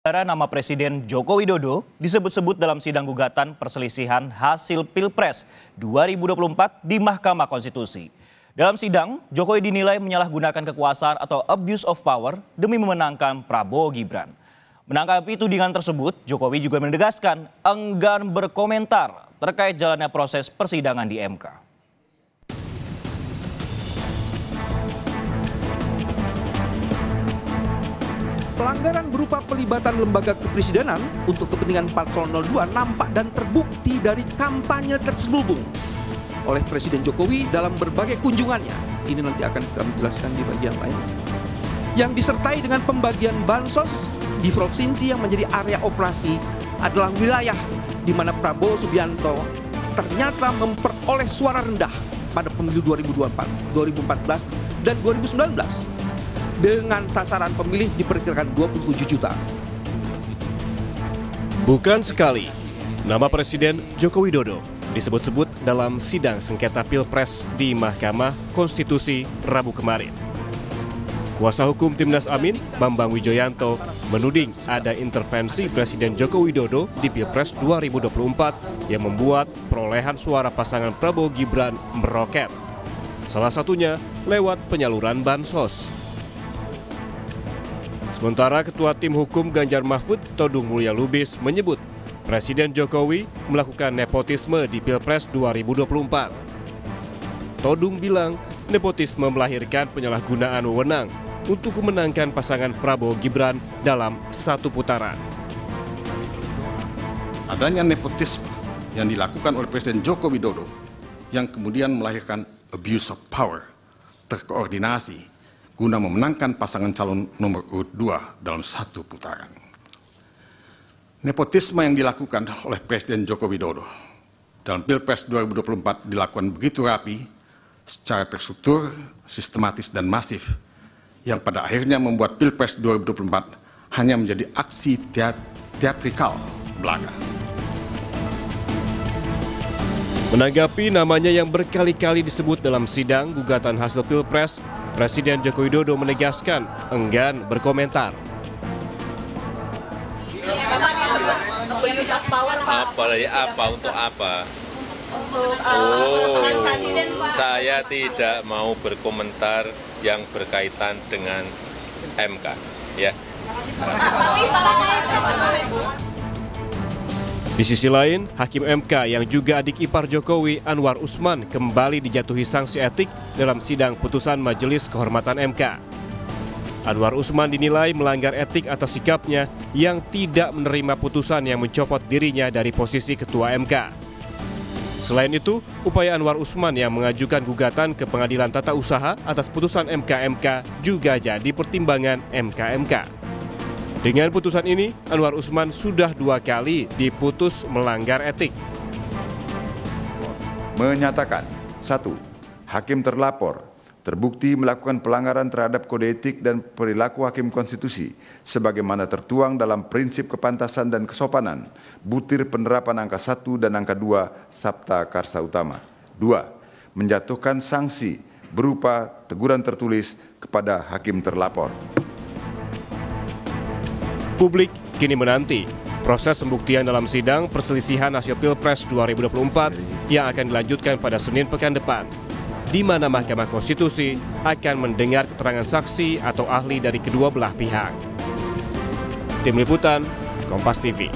Nama Presiden Joko Widodo disebut-sebut dalam sidang gugatan perselisihan hasil Pilpres 2024 di Mahkamah Konstitusi. Dalam sidang, Jokowi dinilai menyalahgunakan kekuasaan atau abuse of power demi memenangkan Prabowo Gibran. Menanggapi tudingan tersebut, Jokowi juga menegaskan enggan berkomentar terkait jalannya proses persidangan di MK. Pelanggaran berupa pelibatan lembaga kepresidenan untuk kepentingan Paslon 02 nampak dan terbukti dari kampanye terselubung oleh Presiden Jokowi dalam berbagai kunjungannya. Ini nanti akan kami jelaskan di bagian lain. Yang disertai dengan pembagian bansos di provinsi yang menjadi area operasi adalah wilayah di mana Prabowo Subianto ternyata memperoleh suara rendah pada pemilu 2024, 2014, dan 2019. Dengan sasaran pemilih diperkirakan 27 juta. Bukan sekali, nama Presiden Joko Widodo disebut-sebut dalam sidang sengketa Pilpres di Mahkamah Konstitusi Rabu kemarin. Kuasa hukum Timnas Amin, Bambang Wijoyanto, menuding ada intervensi Presiden Joko Widodo di Pilpres 2024 yang membuat perolehan suara pasangan Prabowo Gibran meroket. Salah satunya lewat penyaluran bansos. Sementara Ketua Tim Hukum Ganjar Mahfud, Todung Mulya Lubis, menyebut Presiden Jokowi melakukan nepotisme di Pilpres 2024. Todung bilang nepotisme melahirkan penyalahgunaan wewenang untuk memenangkan pasangan Prabowo Gibran dalam satu putaran. Adanya nepotisme yang dilakukan oleh Presiden Joko Widodo yang kemudian melahirkan abuse of power, terkoordinasi guna memenangkan pasangan calon nomor urut 2 dalam satu putaran. Nepotisme yang dilakukan oleh Presiden Joko Widodo dalam Pilpres 2024 dilakukan begitu rapi, secara terstruktur, sistematis, dan masif, yang pada akhirnya membuat Pilpres 2024 hanya menjadi aksi teatrikal belaka. Menanggapi namanya yang berkali-kali disebut dalam sidang gugatan hasil Pilpres, Presiden Joko Widodo menegaskan enggan berkomentar. Untuk apa? Saya tidak mau berkomentar yang berkaitan dengan MK. Ya. Di sisi lain, Hakim MK yang juga adik ipar Jokowi, Anwar Usman, kembali dijatuhi sanksi etik dalam sidang putusan Majelis Kehormatan MK. Anwar Usman dinilai melanggar etik atas sikapnya yang tidak menerima putusan yang mencopot dirinya dari posisi Ketua MK. Selain itu, upaya Anwar Usman yang mengajukan gugatan ke Pengadilan Tata Usaha atas putusan MK juga jadi pertimbangan MK. Dengan putusan ini, Anwar Usman sudah 2 kali diputus melanggar etik. Menyatakan, 1. Hakim terlapor terbukti melakukan pelanggaran terhadap kode etik dan perilaku hakim konstitusi sebagaimana tertuang dalam prinsip kepantasan dan kesopanan, butir penerapan angka 1 dan angka 2 Sabta Karsa Utama. 2. Menjatuhkan sanksi berupa teguran tertulis kepada hakim terlapor. Publik kini menanti proses pembuktian dalam sidang perselisihan hasil Pilpres 2024 yang akan dilanjutkan pada Senin pekan depan, di mana Mahkamah Konstitusi akan mendengar keterangan saksi atau ahli dari kedua belah pihak. Tim Liputan, Kompas TV.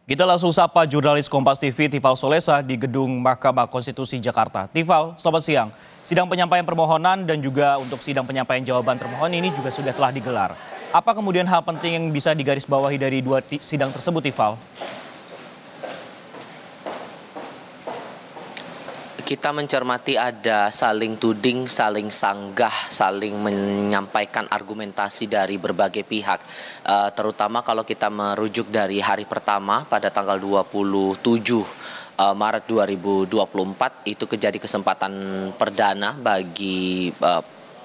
Kita langsung sapa jurnalis Kompas TV Tifal Solesa di Gedung Mahkamah Konstitusi Jakarta. Tifal, selamat siang. Sidang penyampaian permohonan dan juga untuk sidang penyampaian jawaban termohon ini juga sudah telah digelar. Apa kemudian hal penting yang bisa digarisbawahi dari 2 sidang tersebut, Tifal? Kita mencermati ada saling tuding, saling sanggah, saling menyampaikan argumentasi dari berbagai pihak. Terutama kalau kita merujuk dari hari pertama pada tanggal 27 Maret 2024 itu jadi kesempatan perdana bagi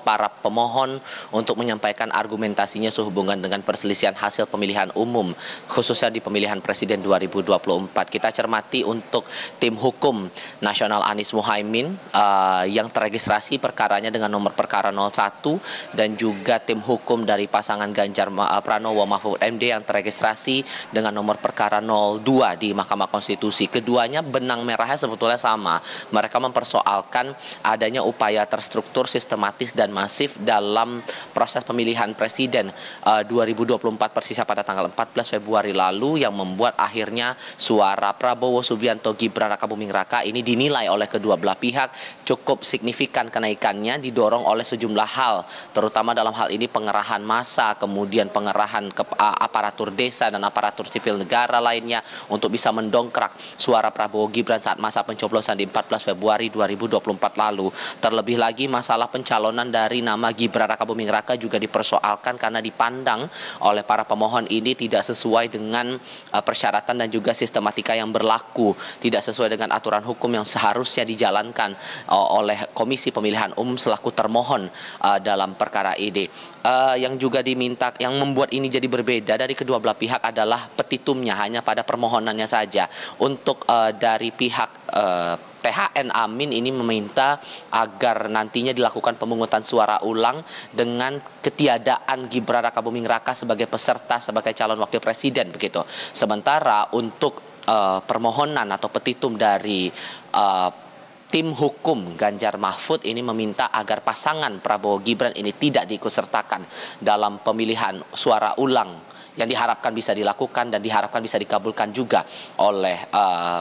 para pemohon untuk menyampaikan argumentasinya sehubungan dengan perselisihan hasil pemilihan umum, khususnya di pemilihan presiden 2024. Kita cermati untuk tim hukum nasional Anies Muhaimin yang terregistrasi perkaranya dengan nomor perkara 01 dan juga tim hukum dari pasangan Ganjar Pranowo Mahfud MD yang terregistrasi dengan nomor perkara 02 di Mahkamah Konstitusi. Keduanya benang merahnya sebetulnya sama. Mereka mempersoalkan adanya upaya terstruktur, sistematis dan masif dalam proses pemilihan presiden 2024 persisnya pada tanggal 14 Februari lalu yang membuat akhirnya suara Prabowo Subianto Gibran Rakabuming Raka ini dinilai oleh kedua belah pihak cukup signifikan kenaikannya, didorong oleh sejumlah hal, terutama dalam hal ini pengerahan massa, kemudian pengerahan ke aparatur desa dan aparatur sipil negara lainnya untuk bisa mendongkrak suara Prabowo Gibran saat masa pencoblosan di 14 Februari 2024 lalu. Terlebih lagi masalah pencalonan dari nama Gibran Rakabuming Raka juga dipersoalkan karena dipandang oleh para pemohon ini tidak sesuai dengan persyaratan dan juga sistematika yang berlaku, tidak sesuai dengan aturan hukum yang seharusnya dijalankan oleh Komisi Pemilihan Umum selaku termohon dalam perkara ini. Yang juga diminta, yang membuat ini jadi berbeda dari kedua belah pihak adalah petitumnya, hanya pada permohonannya saja. Untuk dari pihak THN Amin ini meminta agar nantinya dilakukan pemungutan suara ulang dengan ketiadaan Gibran Rakabuming Raka sebagai peserta sebagai calon wakil presiden begitu. Sementara untuk permohonan atau petitum dari tim hukum Ganjar Mahfud ini meminta agar pasangan Prabowo Gibran ini tidak diikutsertakan dalam pemilihan suara ulang yang diharapkan bisa dilakukan dan diharapkan bisa dikabulkan juga oleh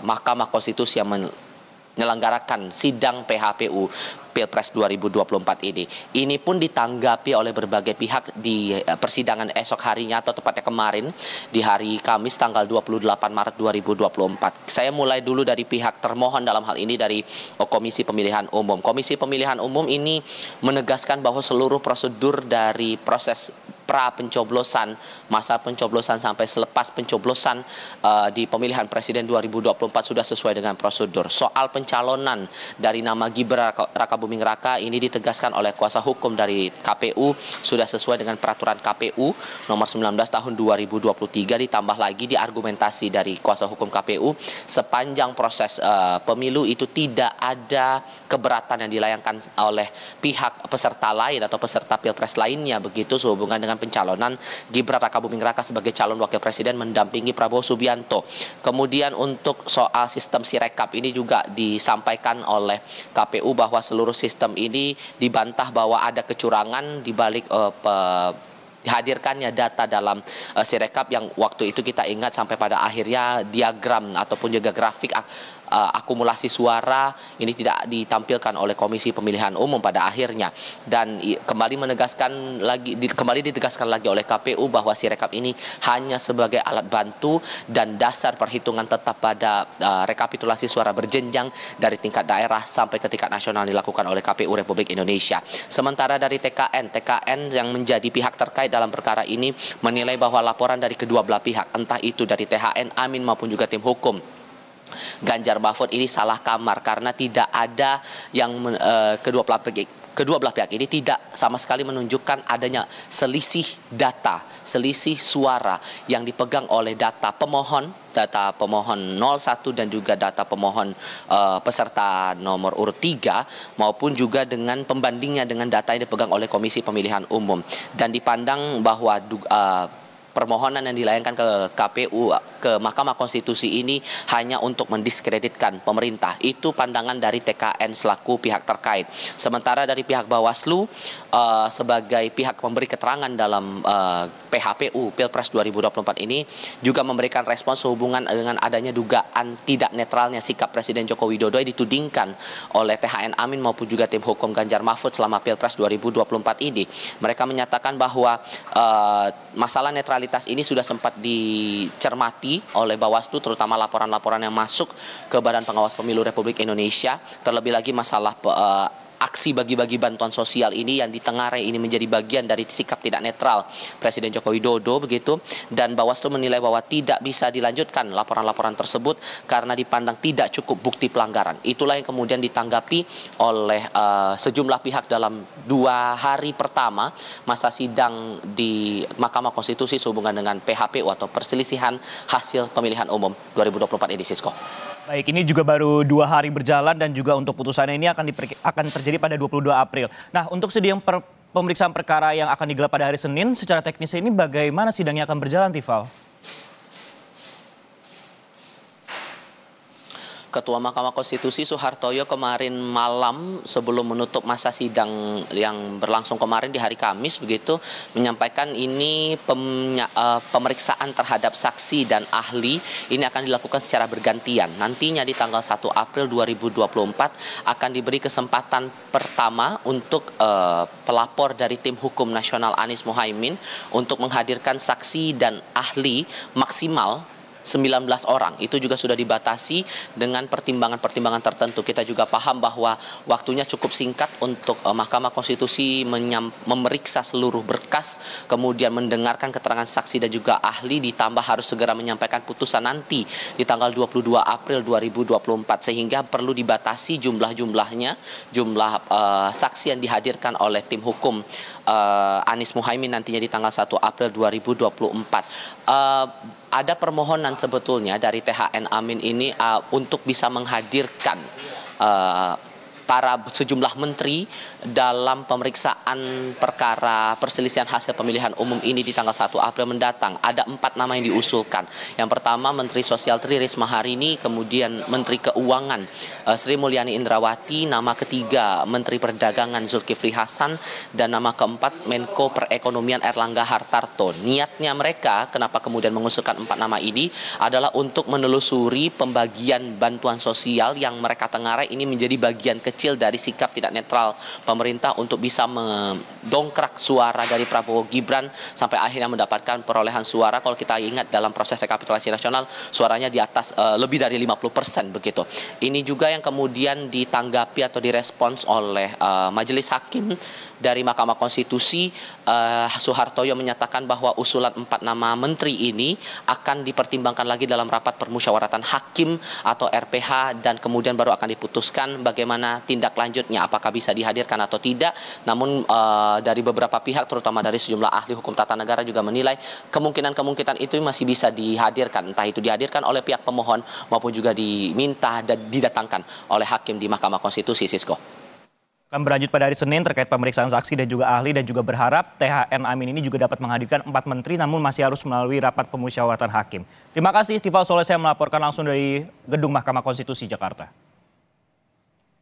Mahkamah Konstitusi yang menyelenggarakan sidang PHPU Pilpres 2024 ini. Ini pun ditanggapi oleh berbagai pihak di persidangan esok harinya atau tepatnya kemarin di hari Kamis tanggal 28 Maret 2024. Saya mulai dulu dari pihak termohon dalam hal ini dari Komisi Pemilihan Umum. Komisi Pemilihan Umum ini menegaskan bahwa seluruh prosedur dari proses pra pencoblosan, masa pencoblosan sampai selepas pencoblosan di pemilihan presiden 2024 sudah sesuai dengan prosedur. Soal pencalonan dari nama Gibran Rakabuming Raka ini ditegaskan oleh kuasa hukum dari KPU sudah sesuai dengan peraturan KPU nomor 19 tahun 2023, ditambah lagi diargumentasi dari kuasa hukum KPU sepanjang proses pemilu itu tidak ada keberatan yang dilayangkan oleh pihak peserta lain atau peserta pilpres lainnya begitu sehubungan dengan pencalonan Gibran Rakabuming Raka sebagai calon wakil presiden mendampingi Prabowo Subianto. Kemudian untuk soal sistem Sirekap ini juga disampaikan oleh KPU bahwa seluruh sistem ini dibantah bahwa ada kecurangan di balik dihadirkannya data dalam Sirekap yang waktu itu kita ingat sampai pada akhirnya diagram ataupun juga grafik akumulasi suara ini tidak ditampilkan oleh Komisi Pemilihan Umum pada akhirnya, dan kembali ditegaskan lagi oleh KPU bahwa Sirekap ini hanya sebagai alat bantu dan dasar perhitungan tetap pada rekapitulasi suara berjenjang dari tingkat daerah sampai ke tingkat nasional dilakukan oleh KPU Republik Indonesia. Sementara dari TKN yang menjadi pihak terkait dalam perkara ini menilai bahwa laporan dari kedua belah pihak, entah itu dari THN Amin maupun juga tim hukum Ganjar Mahfud ini salah kamar karena tidak ada yang kedua belah pihak ini tidak sama sekali menunjukkan adanya selisih data, selisih suara yang dipegang oleh data pemohon 01 dan juga data pemohon peserta nomor urut 3 maupun juga dengan pembandingnya dengan data yang dipegang oleh Komisi Pemilihan Umum, dan dipandang bahwa permohonan yang dilayangkan ke KPU, ke Mahkamah Konstitusi ini hanya untuk mendiskreditkan pemerintah. Itu pandangan dari TKN selaku pihak terkait. Sementara dari pihak Bawaslu sebagai pihak memberi keterangan dalam PHPU Pilpres 2024 ini juga memberikan respon sehubungan dengan adanya dugaan tidak netralnya sikap Presiden Joko Widodo yang ditudingkan oleh THN Amin maupun juga tim hukum Ganjar Mahfud selama Pilpres 2024 ini. Mereka menyatakan bahwa masalah netralitas ini sudah sempat dicermati oleh Bawaslu, terutama laporan-laporan yang masuk ke Badan Pengawas Pemilu Republik Indonesia. Terlebih lagi masalah aksi bagi-bagi bantuan sosial ini yang ditengarai ini menjadi bagian dari sikap tidak netral Presiden Joko Widodo begitu, dan Bawaslu menilai bahwa tidak bisa dilanjutkan laporan-laporan tersebut karena dipandang tidak cukup bukti pelanggaran. Itulah yang kemudian ditanggapi oleh sejumlah pihak dalam 2 hari pertama masa sidang di Mahkamah Konstitusi sehubungan dengan PHPU atau perselisihan hasil pemilihan umum 2024 ini, Sisko. Baik, ini juga baru 2 hari berjalan dan juga untuk putusannya ini akan terjadi pada 22 April. Nah, untuk sidang pemeriksaan perkara yang akan digelar pada hari Senin, secara teknis ini bagaimana sidangnya akan berjalan, Tifal? Ketua Mahkamah Konstitusi Soehartoyo kemarin malam sebelum menutup masa sidang yang berlangsung kemarin di hari Kamis begitu menyampaikan ini pemeriksaan terhadap saksi dan ahli ini akan dilakukan secara bergantian. Nantinya di tanggal 1 April 2024 akan diberi kesempatan pertama untuk pelapor dari tim hukum nasional Anies Mohaimin untuk menghadirkan saksi dan ahli maksimal 19 orang. Itu juga sudah dibatasi dengan pertimbangan-pertimbangan tertentu. Kita juga paham bahwa waktunya cukup singkat untuk Mahkamah Konstitusi memeriksa seluruh berkas, kemudian mendengarkan keterangan saksi dan juga ahli, ditambah harus segera menyampaikan putusan nanti di tanggal 22 April 2024, sehingga perlu dibatasi jumlah-jumlahnya, jumlah saksi yang dihadirkan oleh tim hukum Anies Mohaimin nantinya di tanggal 1 April 2024. Ada permohonan sebetulnya dari THN Amin ini untuk bisa menghadirkan para sejumlah menteri dalam pemeriksaan perkara perselisihan hasil pemilihan umum ini di tanggal 1 April mendatang. Ada 4 nama yang diusulkan. Yang pertama Menteri Sosial Tri Risma Harini, kemudian Menteri Keuangan Sri Mulyani Indrawati, nama ketiga Menteri Perdagangan Zulkifli Hasan, dan nama keempat Menko Perekonomian Erlangga Hartarto. Niatnya mereka, kenapa kemudian mengusulkan 4 nama ini, adalah untuk menelusuri pembagian bantuan sosial yang mereka tengarai ini menjadi bagian kecil dari sikap tidak netral pemerintah untuk bisa mendongkrak suara dari Prabowo Gibran sampai akhirnya mendapatkan perolehan suara. Kalau kita ingat dalam proses rekapitulasi nasional suaranya di atas lebih dari 50% begitu. Ini juga yang kemudian ditanggapi atau direspons oleh Majelis Hakim dari Mahkamah Konstitusi. Soehartoyo menyatakan bahwa usulan 4 nama menteri ini akan dipertimbangkan lagi dalam rapat permusyawaratan hakim atau RPH, dan kemudian baru akan diputuskan bagaimana tindak lanjutnya, apakah bisa dihadirkan atau tidak. Namun dari beberapa pihak, terutama dari sejumlah ahli hukum tata negara juga menilai kemungkinan itu masih bisa dihadirkan, entah itu dihadirkan oleh pihak pemohon maupun juga diminta dan didatangkan oleh hakim di Mahkamah Konstitusi, Sisko. Akan berlanjut pada hari Senin terkait pemeriksaan saksi dan juga ahli, dan juga berharap THN Amin ini juga dapat menghadirkan 4 menteri namun masih harus melalui rapat pemusyawaratan hakim. Terima kasih Tifal Soleh, saya melaporkan langsung dari Gedung Mahkamah Konstitusi Jakarta.